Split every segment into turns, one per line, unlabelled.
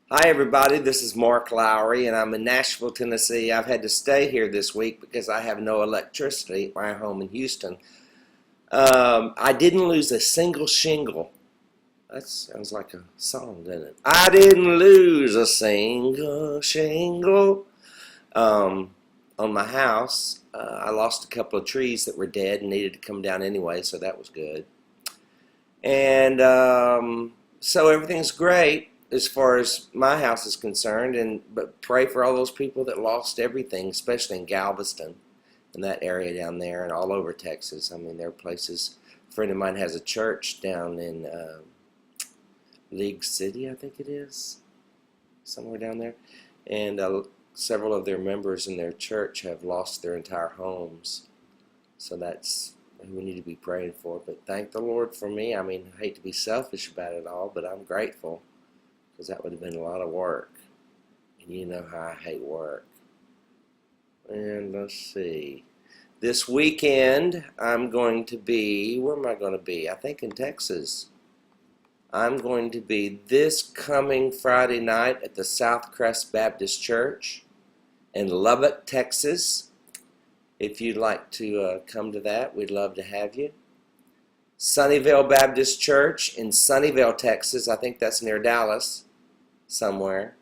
Hi, everybody. This is Mark Lowry, and I'm in Nashville, Tennessee. I've had to stay here this week because I have no electricity at my home in Houston. I didn't lose a single shingle. That sounds like a song, doesn't it? I didn't lose a single shingle um, on my house. I lost a couple of trees that were dead and needed to come down anyway, so that was good. And so everything's great as far as my house is concerned. But pray for all those people that lost everything, especially in Galveston and that area down there and all over Texas. I mean, there are places. A friend of mine has a church down in League City, I think it is, somewhere down there, and several of their members in their church have lost their entire homes. So that's who we need to be praying for. But thank the Lord for me. I mean, I hate to be selfish about it all, but I'm grateful because that would have been a lot of work. And you know how I hate work. And let's see. This weekend, I'm going to be, where am I going to be? I think in Texas. I'm going to be this coming Friday night at the Southcrest Baptist Church in Lubbock, Texas. If you'd like to come to that, we'd love to have you. Sunnyvale Baptist Church in Sunnyvale, Texas. I think that's near Dallas somewhere.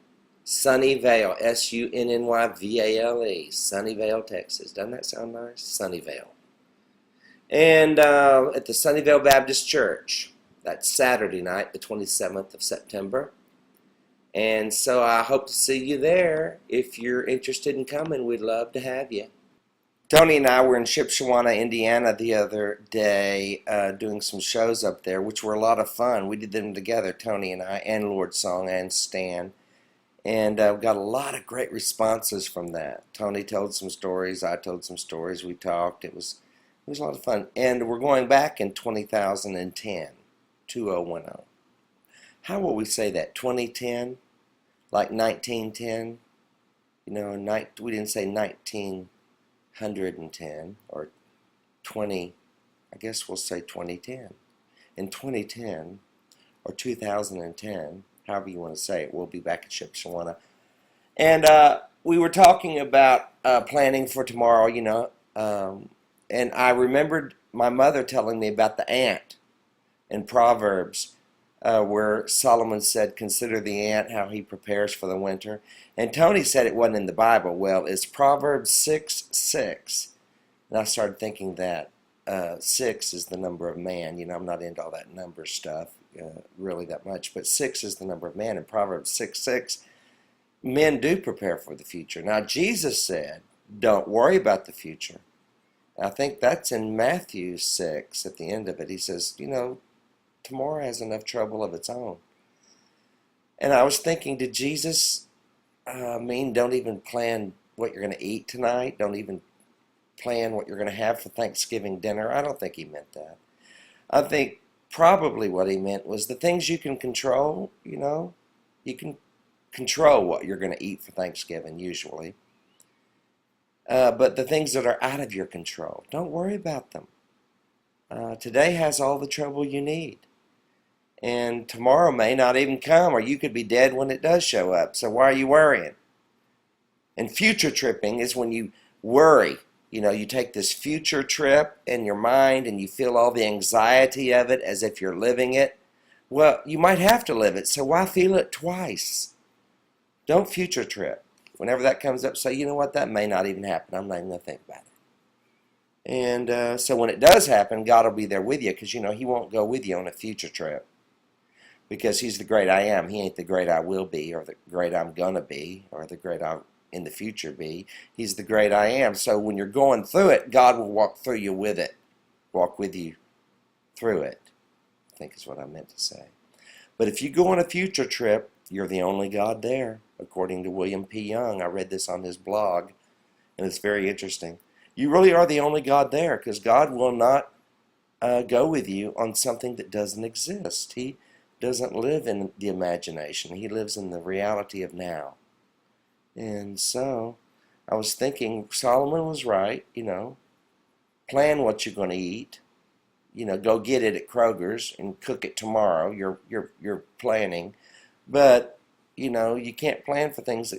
Sunnyvale, Sunnyvale, Sunnyvale, Texas. Doesn't that sound nice? Sunnyvale. And at the Sunnyvale Baptist Church. That's Saturday night, the 27th of September. And so I hope to see you there. If you're interested in coming, we'd love to have you. Tony and I were in Shipshewana, Indiana the other day doing some shows up there, which were a lot of fun. We did them together, Tony and I, and Lord Song and Stan. And got a lot of great responses from that. Tony told some stories, I told some stories, we talked. It was a lot of fun. And we're going back in 2010. 2010. How will we say that? 2010? Like 1910? You know, we didn't say 1910 or 20. I guess we'll say 2010. In 2010 or 2010, however you want to say it, we'll be back at Shipshewana. And we were talking about planning for tomorrow, you know, and I remembered my mother telling me about the ant in Proverbs, where Solomon said, consider the ant, how he prepares for the winter. And Tony said it wasn't in the Bible. Well, it's Proverbs 6:6. And I started thinking that 6 is the number of man. You know, I'm not into all that number stuff really that much, but 6 is the number of man. In Proverbs 6:6, men do prepare for the future. Now, Jesus said, don't worry about the future. I think that's in Matthew 6 at the end of it. He says, you know, tomorrow has enough trouble of its own. And I was thinking, did Jesus mean don't even plan what you're going to eat tonight? Don't even plan what you're going to have for Thanksgiving dinner? I don't think he meant that. I think probably what he meant was the things you can control, you know. You can control what you're going to eat for Thanksgiving usually. But the things that are out of your control, don't worry about them. Today has all the trouble you need. And tomorrow may not even come, or you could be dead when it does show up. So why are you worrying? And future tripping is when you worry. You know, you take this future trip in your mind and you feel all the anxiety of it as if you're living it. Well, you might have to live it, so why feel it twice? Don't future trip. Whenever that comes up, say, you know what, that may not even happen. I'm not even going to think about it. And so when it does happen, God will be there with you because, you know, he won't go with you on a future trip. Because he's the great I am. He ain't the great I will be or the great I'm going to be or the great I'll in the future be. He's the great I am. So when you're going through it, God will walk through you with it. Walk with you through it, I think is what I meant to say. But if you go on a future trip, you're the only God there, according to William P. Young. I read this on his blog, and it's very interesting. You really are the only God there because God will not go with you on something that doesn't exist. He doesn't live in the imagination. He lives in the reality of now. And so I was thinking Solomon was right, you know. Plan what you're going to eat. You know, go get it at Kroger's and cook it tomorrow. You're planning. But you can't plan for things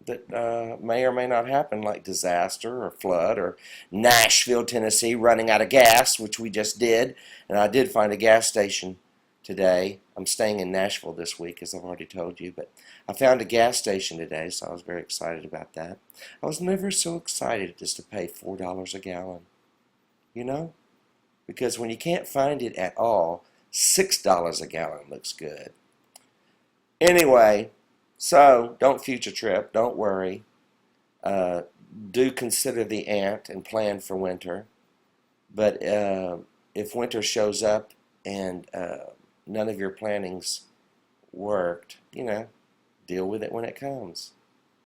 that may or may not happen, like disaster or flood or Nashville, Tennessee running out of gas, which we just did. And I did find a gas station today. I'm staying in Nashville this week, as I've already told you, but I found a gas station today, so I was very excited about that. I was never so excited just to pay $4 a gallon, because when you can't find it at all, $6 a gallon looks good. Anyway, so don't future trip, don't worry. Do consider the ant and plan for winter. But if winter shows up and none of your plannings worked, deal with it when it comes.